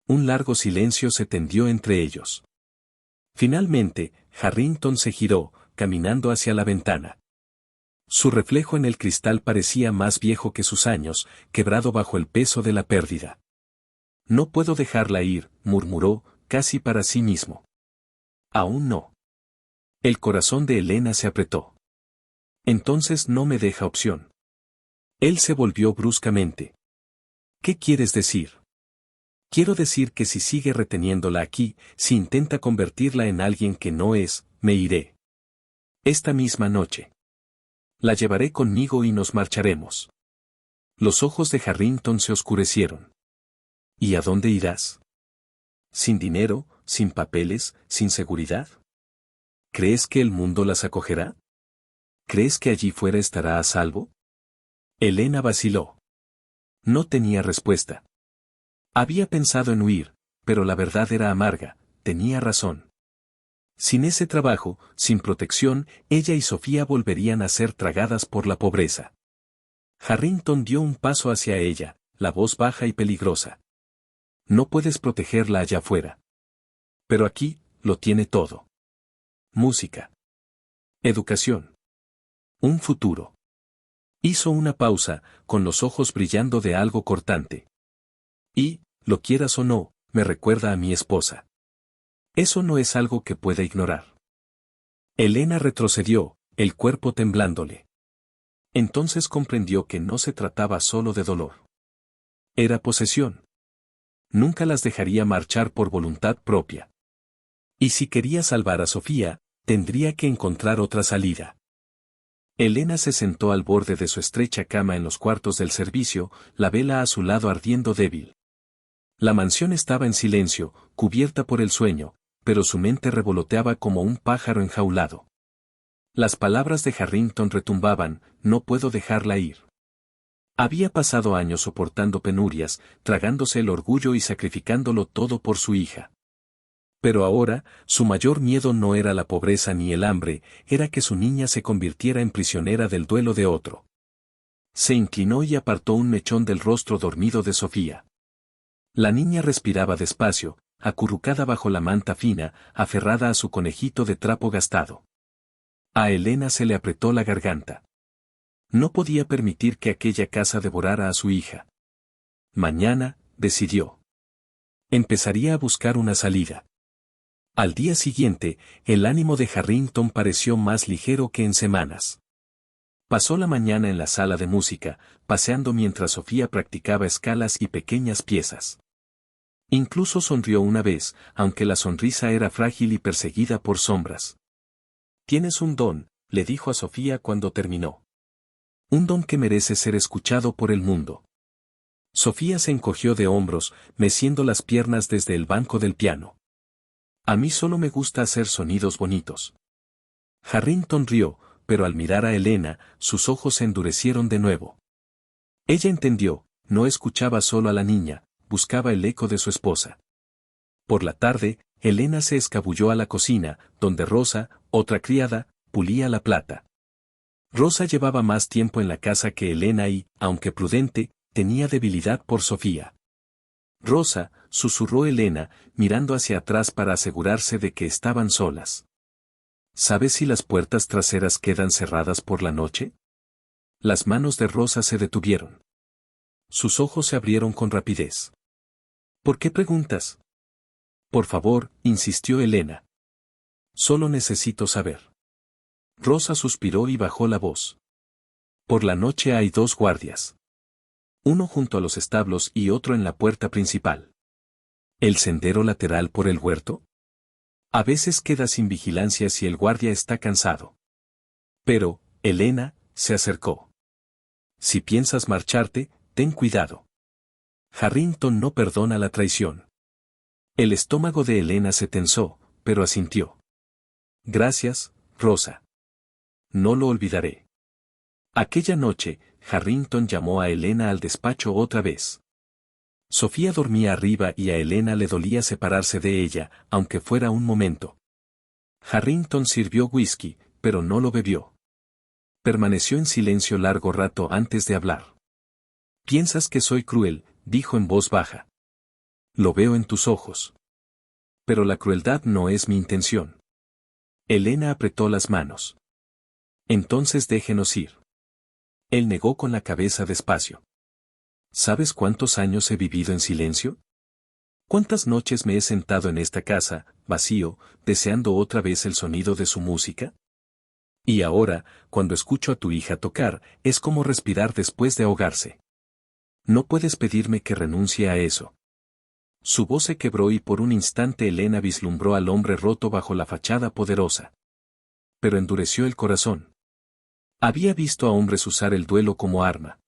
Un largo silencio se tendió entre ellos. Finalmente, Harrington se giró, caminando hacia la ventana. Su reflejo en el cristal parecía más viejo que sus años, quebrado bajo el peso de la pérdida. No puedo dejarla ir, murmuró, casi para sí mismo. Aún no. El corazón de Elena se apretó. Entonces no me deja opción. Él se volvió bruscamente. ¿Qué quieres decir? Quiero decir que si sigue reteniéndola aquí, si intenta convertirla en alguien que no es, me iré. Esta misma noche. La llevaré conmigo y nos marcharemos. Los ojos de Harrington se oscurecieron. ¿Y a dónde irás? ¿Sin dinero, sin papeles, sin seguridad? ¿Crees que el mundo las acogerá? ¿Crees que allí fuera estará a salvo? Elena vaciló. No tenía respuesta. Había pensado en huir, pero la verdad era amarga, tenía razón. Sin ese trabajo, sin protección, ella y Sofía volverían a ser tragadas por la pobreza. Harrington dio un paso hacia ella, la voz baja y peligrosa. No puedes protegerla allá afuera. Pero aquí, lo tiene todo. Música. Educación. Un futuro. Hizo una pausa, con los ojos brillando de algo cortante. Y, lo quieras o no, me recuerda a mi esposa. Eso no es algo que pueda ignorar. Elena retrocedió, el cuerpo temblándole. Entonces comprendió que no se trataba solo de dolor. Era posesión. Nunca las dejaría marchar por voluntad propia. Y si quería salvar a Sofía, tendría que encontrar otra salida. Elena se sentó al borde de su estrecha cama en los cuartos del servicio, la vela a su lado ardiendo débil. La mansión estaba en silencio, cubierta por el sueño, pero su mente revoloteaba como un pájaro enjaulado. Las palabras de Harrington retumbaban, no puedo dejarla ir. Había pasado años soportando penurias, tragándose el orgullo y sacrificándolo todo por su hija. Pero ahora, su mayor miedo no era la pobreza ni el hambre, era que su niña se convirtiera en prisionera del duelo de otro. Se inclinó y apartó un mechón del rostro dormido de Sofía. La niña respiraba despacio, acurrucada bajo la manta fina, aferrada a su conejito de trapo gastado. A Elena se le apretó la garganta. No podía permitir que aquella casa devorara a su hija. Mañana, decidió. Empezaría a buscar una salida. Al día siguiente, el ánimo de Harrington pareció más ligero que en semanas. Pasó la mañana en la sala de música, paseando mientras Sofía practicaba escalas y pequeñas piezas. Incluso sonrió una vez, aunque la sonrisa era frágil y perseguida por sombras. Tienes un don, le dijo a Sofía cuando terminó. Un don que merece ser escuchado por el mundo. Sofía se encogió de hombros, meciendo las piernas desde el banco del piano. A mí solo me gusta hacer sonidos bonitos. Harrington rió, pero al mirar a Elena, sus ojos se endurecieron de nuevo. Ella entendió, no escuchaba solo a la niña, buscaba el eco de su esposa. Por la tarde, Elena se escabulló a la cocina, donde Rosa, otra criada, pulía la plata. Rosa llevaba más tiempo en la casa que Elena y, aunque prudente, tenía debilidad por Sofía. Rosa, susurró Elena, mirando hacia atrás para asegurarse de que estaban solas. ¿Sabes si las puertas traseras quedan cerradas por la noche? Las manos de Rosa se detuvieron. Sus ojos se abrieron con rapidez. ¿Por qué preguntas? Por favor, insistió Elena. Solo necesito saber. Rosa suspiró y bajó la voz. Por la noche hay 2 guardias. Uno junto a los establos y otro en la puerta principal. ¿El sendero lateral por el huerto? A veces queda sin vigilancia si el guardia está cansado. Pero, Elena, se acercó. Si piensas marcharte, ten cuidado. Harrington no perdona la traición. El estómago de Elena se tensó, pero asintió. Gracias, Rosa. No lo olvidaré. Aquella noche, Harrington llamó a Elena al despacho otra vez. Sofía dormía arriba y a Elena le dolía separarse de ella, aunque fuera un momento. Harrington sirvió whisky, pero no lo bebió. Permaneció en silencio largo rato antes de hablar. Piensas que soy cruel, dijo en voz baja. Lo veo en tus ojos. Pero la crueldad no es mi intención. Elena apretó las manos. Entonces déjenos ir. Él negó con la cabeza despacio. ¿Sabes cuántos años he vivido en silencio? ¿Cuántas noches me he sentado en esta casa, vacío, deseando otra vez el sonido de su música? Y ahora, cuando escucho a tu hija tocar, es como respirar después de ahogarse. No puedes pedirme que renuncie a eso. Su voz se quebró y por un instante Elena vislumbró al hombre roto bajo la fachada poderosa. Pero endureció el corazón. Había visto a hombres usar el duelo como arma.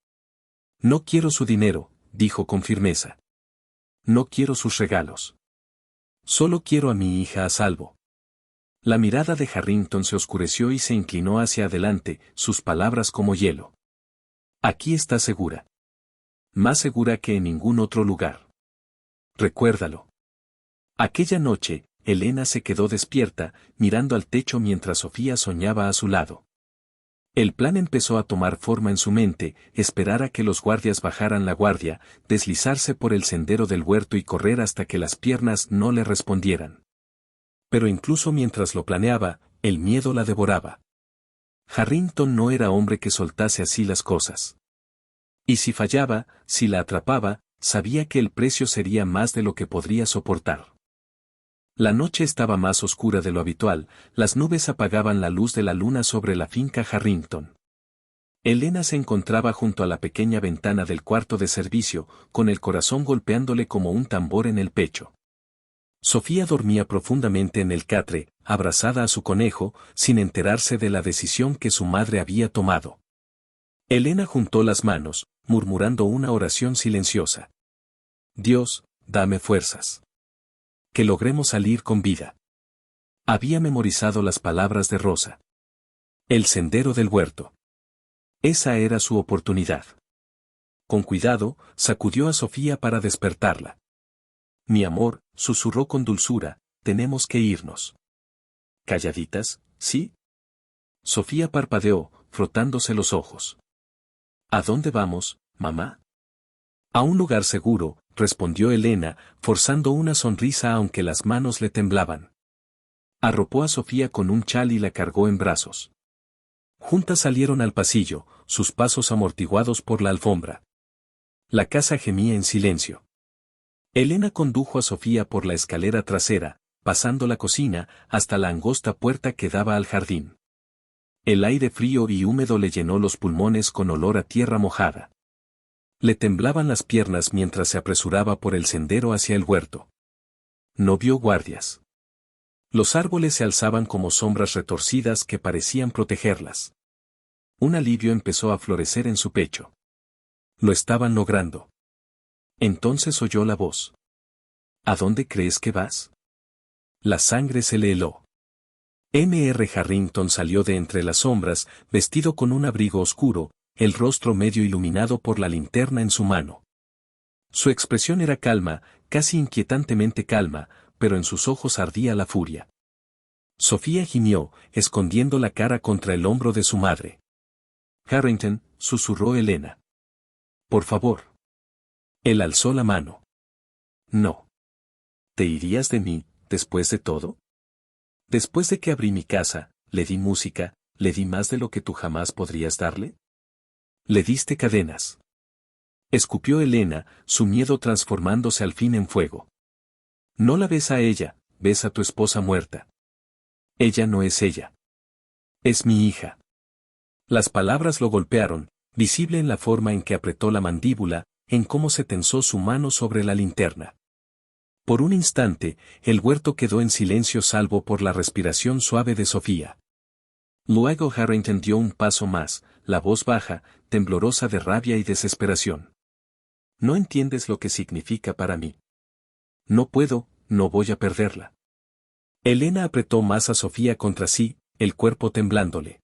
No quiero su dinero, dijo con firmeza. No quiero sus regalos. Solo quiero a mi hija a salvo. La mirada de Harrington se oscureció y se inclinó hacia adelante, sus palabras como hielo. Aquí está segura. Más segura que en ningún otro lugar. Recuérdalo. Aquella noche, Elena se quedó despierta, mirando al techo mientras Sofía soñaba a su lado. El plan empezó a tomar forma en su mente, esperar a que los guardias bajaran la guardia, deslizarse por el sendero del huerto y correr hasta que las piernas no le respondieran. Pero incluso mientras lo planeaba, el miedo la devoraba. Harrington no era hombre que soltase así las cosas. Y si fallaba, si la atrapaba, sabía que el precio sería más de lo que podría soportar. La noche estaba más oscura de lo habitual, las nubes apagaban la luz de la luna sobre la finca Harrington. Elena se encontraba junto a la pequeña ventana del cuarto de servicio, con el corazón golpeándole como un tambor en el pecho. Sofía dormía profundamente en el catre, abrazada a su conejo, sin enterarse de la decisión que su madre había tomado. Elena juntó las manos, murmurando una oración silenciosa. Dios, dame fuerzas. Que logremos salir con vida. Había memorizado las palabras de Rosa. El sendero del huerto. Esa era su oportunidad. Con cuidado, sacudió a Sofía para despertarla. Mi amor, susurró con dulzura, tenemos que irnos. ¿Calladitas, sí? Sofía parpadeó, frotándose los ojos. ¿A dónde vamos, mamá? A un lugar seguro, respondió Elena, forzando una sonrisa aunque las manos le temblaban. Arropó a Sofía con un chal y la cargó en brazos. Juntas salieron al pasillo, sus pasos amortiguados por la alfombra. La casa gemía en silencio. Elena condujo a Sofía por la escalera trasera, pasando la cocina, hasta la angosta puerta que daba al jardín. El aire frío y húmedo le llenó los pulmones con olor a tierra mojada. Le temblaban las piernas mientras se apresuraba por el sendero hacia el huerto. No vio guardias. Los árboles se alzaban como sombras retorcidas que parecían protegerlas. Un alivio empezó a florecer en su pecho. Lo estaban logrando. Entonces oyó la voz. ¿A dónde crees que vas? La sangre se le heló. M.R. Harrington salió de entre las sombras, vestido con un abrigo oscuro, el rostro medio iluminado por la linterna en su mano. Su expresión era calma, casi inquietantemente calma, pero en sus ojos ardía la furia. Sofía gimió, escondiendo la cara contra el hombro de su madre. Harrington, susurró Elena. Por favor. Él alzó la mano. No. ¿Te irías de mí, después de todo? Después de que abrí mi casa, le di música, le di más de lo que tú jamás podrías darle. Le diste cadenas. Escupió Elena, su miedo transformándose al fin en fuego. No la ves a ella, ves a tu esposa muerta. Ella no es ella. Es mi hija. Las palabras lo golpearon, visible en la forma en que apretó la mandíbula, en cómo se tensó su mano sobre la linterna. Por un instante, el huerto quedó en silencio salvo por la respiración suave de Sofía. Luego Harrington dio un paso más, la voz baja, temblorosa de rabia y desesperación. No entiendes lo que significa para mí. No puedo, no voy a perderla. Elena apretó más a Sofía contra sí, el cuerpo temblándole.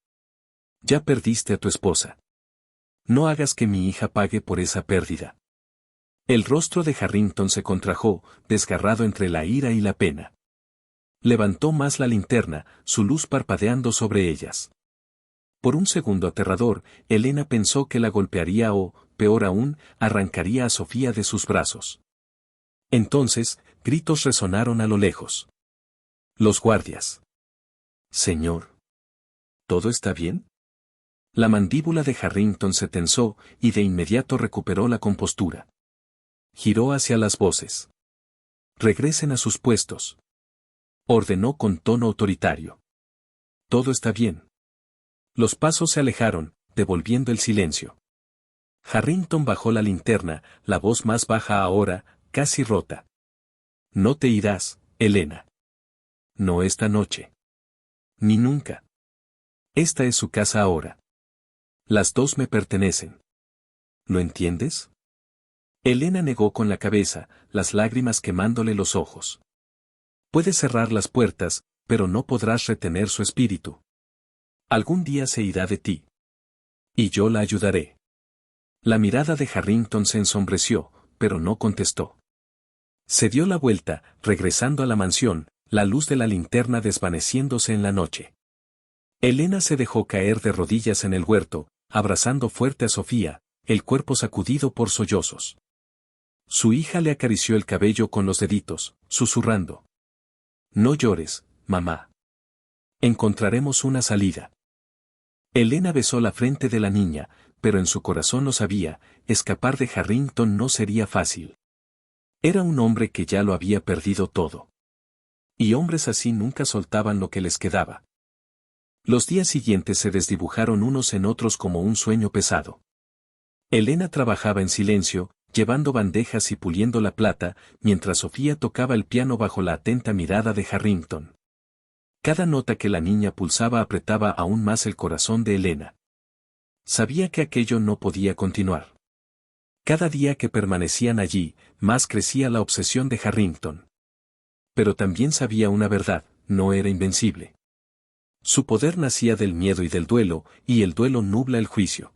Ya perdiste a tu esposa. No hagas que mi hija pague por esa pérdida. El rostro de Harrington se contrajo, desgarrado entre la ira y la pena. Levantó más la linterna, su luz parpadeando sobre ellas. Por un segundo aterrador, Elena pensó que la golpearía o, peor aún, arrancaría a Sofía de sus brazos. Entonces, gritos resonaron a lo lejos. Los guardias. Señor. ¿Todo está bien? La mandíbula de Harrington se tensó, y de inmediato recuperó la compostura. Giró hacia las voces. Regresen a sus puestos. Ordenó con tono autoritario. Todo está bien. Los pasos se alejaron, devolviendo el silencio. Harrington bajó la linterna, la voz más baja ahora, casi rota. No te irás, Elena. No esta noche. Ni nunca. Esta es su casa ahora. Las dos me pertenecen. ¿Lo entiendes? Elena negó con la cabeza, las lágrimas quemándole los ojos. Puedes cerrar las puertas, pero no podrás retener su espíritu. Algún día se irá de ti. Y yo la ayudaré. La mirada de Harrington se ensombreció, pero no contestó. Se dio la vuelta, regresando a la mansión, la luz de la linterna desvaneciéndose en la noche. Elena se dejó caer de rodillas en el huerto, abrazando fuerte a Sofía, el cuerpo sacudido por sollozos. Su hija le acarició el cabello con los deditos, susurrando. No llores, mamá. Encontraremos una salida. Elena besó la frente de la niña, pero en su corazón lo sabía, escapar de Harrington no sería fácil. Era un hombre que ya lo había perdido todo. Y hombres así nunca soltaban lo que les quedaba. Los días siguientes se desdibujaron unos en otros como un sueño pesado. Elena trabajaba en silencio, llevando bandejas y puliendo la plata, mientras Sofía tocaba el piano bajo la atenta mirada de Harrington. Cada nota que la niña pulsaba apretaba aún más el corazón de Elena. Sabía que aquello no podía continuar. Cada día que permanecían allí, más crecía la obsesión de Harrington. Pero también sabía una verdad, no era invencible. Su poder nacía del miedo y del duelo, y el duelo nubla el juicio.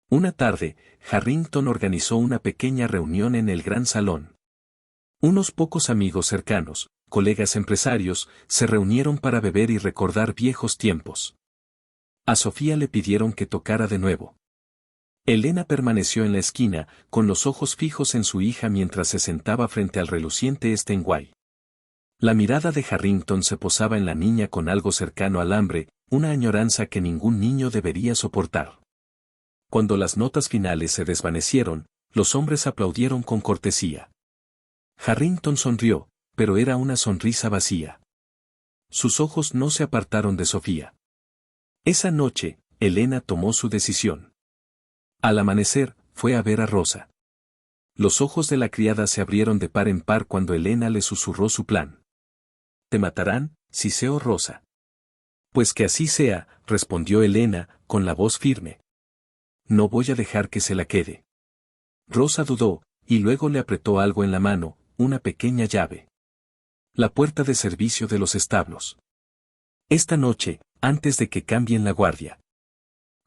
Una tarde, Harrington organizó una pequeña reunión en el gran salón. Unos pocos amigos cercanos, colegas empresarios, se reunieron para beber y recordar viejos tiempos. A Sofía le pidieron que tocara de nuevo. Elena permaneció en la esquina, con los ojos fijos en su hija mientras se sentaba frente al reluciente Steinway. La mirada de Harrington se posaba en la niña con algo cercano al hambre, una añoranza que ningún niño debería soportar. Cuando las notas finales se desvanecieron, los hombres aplaudieron con cortesía. Harrington sonrió, pero era una sonrisa vacía. Sus ojos no se apartaron de Sofía. Esa noche, Elena tomó su decisión. Al amanecer, fue a ver a Rosa. Los ojos de la criada se abrieron de par en par cuando Elena le susurró su plan. Te matarán, Siseo Rosa. Pues que así sea, respondió Elena, con la voz firme. No voy a dejar que se la quede. Rosa dudó, y luego le apretó algo en la mano, una pequeña llave. La puerta de servicio de los establos. Esta noche, antes de que cambien la guardia.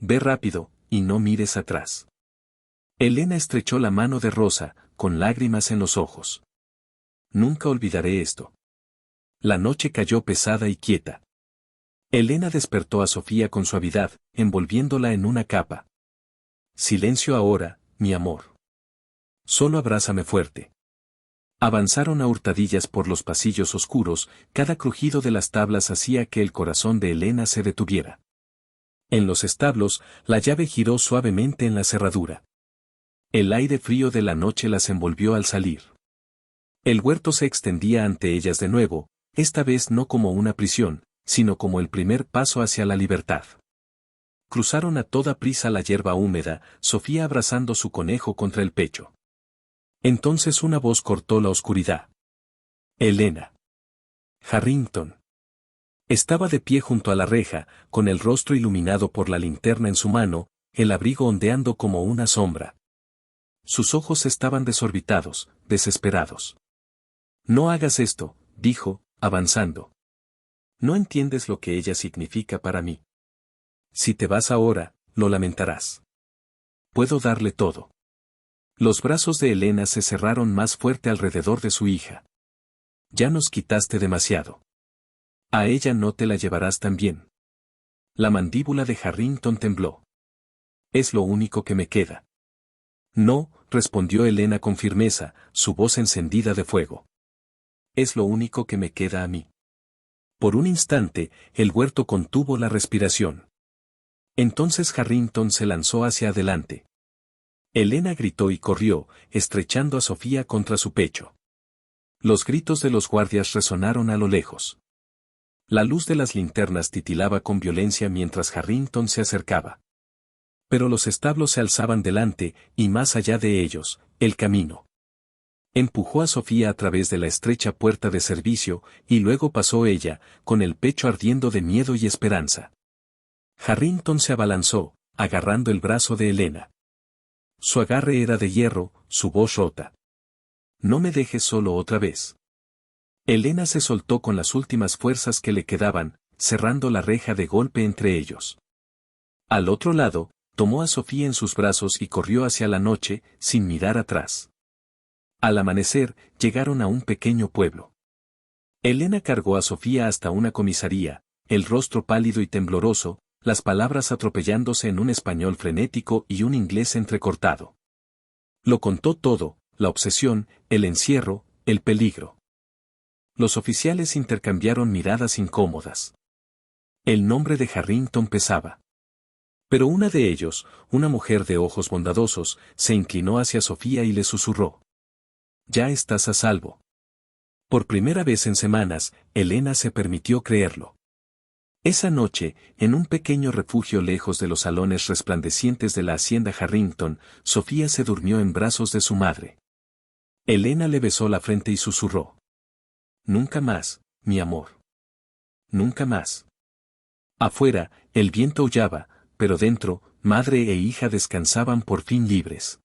Ve rápido, y no mires atrás. Elena estrechó la mano de Rosa, con lágrimas en los ojos. Nunca olvidaré esto. La noche cayó pesada y quieta. Elena despertó a Sofía con suavidad, envolviéndola en una capa. Silencio ahora, mi amor. Solo abrázame fuerte. Avanzaron a hurtadillas por los pasillos oscuros, cada crujido de las tablas hacía que el corazón de Elena se detuviera. En los establos, la llave giró suavemente en la cerradura. El aire frío de la noche las envolvió al salir. El huerto se extendía ante ellas de nuevo, esta vez no como una prisión, sino como el primer paso hacia la libertad. Cruzaron a toda prisa la hierba húmeda, Sofía abrazando su conejo contra el pecho. Entonces una voz cortó la oscuridad. Elena. Harrington. Estaba de pie junto a la reja, con el rostro iluminado por la linterna en su mano, el abrigo ondeando como una sombra. Sus ojos estaban desorbitados, desesperados. No hagas esto, dijo, avanzando. No entiendes lo que ella significa para mí. Si te vas ahora, lo lamentarás. Puedo darle todo. Los brazos de Elena se cerraron más fuerte alrededor de su hija. Ya nos quitaste demasiado. A ella no te la llevarás tan bien. La mandíbula de Harrington tembló. Es lo único que me queda. No, respondió Elena con firmeza, su voz encendida de fuego. Es lo único que me queda a mí. Por un instante, el huerto contuvo la respiración. Entonces Harrington se lanzó hacia adelante. Elena gritó y corrió, estrechando a Sofía contra su pecho. Los gritos de los guardias resonaron a lo lejos. La luz de las linternas titilaba con violencia mientras Harrington se acercaba. Pero los establos se alzaban delante, y más allá de ellos, el camino. Empujó a Sofía a través de la estrecha puerta de servicio, y luego pasó ella, con el pecho ardiendo de miedo y esperanza. Harrington se abalanzó, agarrando el brazo de Elena. Su agarre era de hierro, su voz rota. No me dejes solo otra vez. Elena se soltó con las últimas fuerzas que le quedaban, cerrando la reja de golpe entre ellos. Al otro lado, tomó a Sofía en sus brazos y corrió hacia la noche, sin mirar atrás. Al amanecer, llegaron a un pequeño pueblo. Elena cargó a Sofía hasta una comisaría, el rostro pálido y tembloroso, las palabras atropellándose en un español frenético y un inglés entrecortado. Lo contó todo, la obsesión, el encierro, el peligro. Los oficiales intercambiaron miradas incómodas. El nombre de Harrington pesaba. Pero una de ellos, una mujer de ojos bondadosos, se inclinó hacia Sofía y le susurró. Ya estás a salvo. Por primera vez en semanas, Elena se permitió creerlo. Esa noche, en un pequeño refugio lejos de los salones resplandecientes de la hacienda Harrington, Sofía se durmió en brazos de su madre. Elena le besó la frente y susurró. Nunca más, mi amor. Nunca más. Afuera, el viento aullaba, pero dentro, madre e hija descansaban por fin libres.